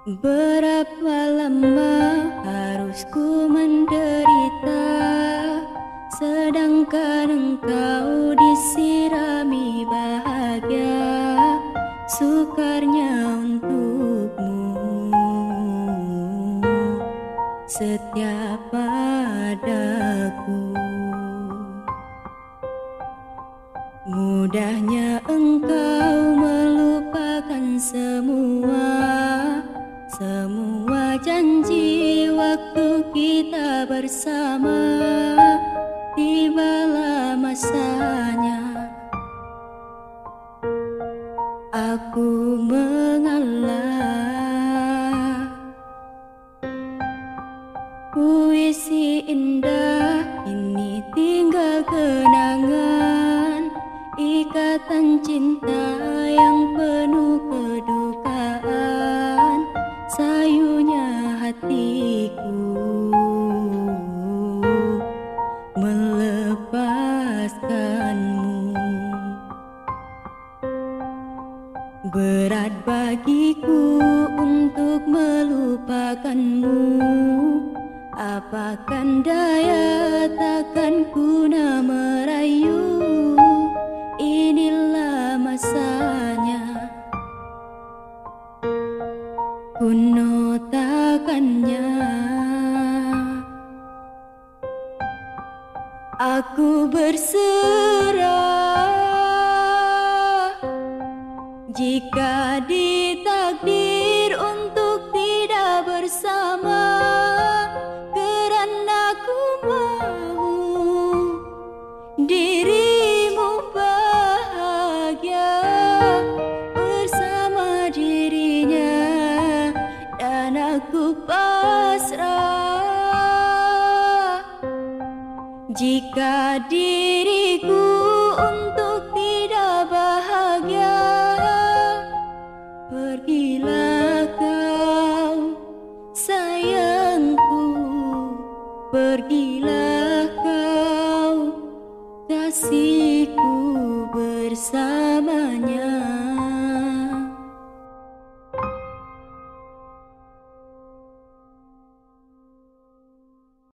Berapa lama harus ku menderita, sedangkan engkau disirami bahagia, sukarnya untukmu setia padaku. Mudahnya engkau melupakan semua janji waktu kita bersama. Tibalah masanya aku mengalah. Puisi indah ini tinggal kenangan, ikatan cinta yang penuh kedukaan, sayunya hatiku melepaskanmu. Berat bagiku untuk melupakanmu, apakan daya takkan guna merayu. Inilah masanya kuno takkannya aku berserah. Jika ditakdir untuk tidak bersama, karena ku mau dirimu bahagia bersama dirinya, dan aku pasrah. Jika diriku untuk tidak bahagia, pergilah kau sayangku, pergilah kau kasihku bersamanya.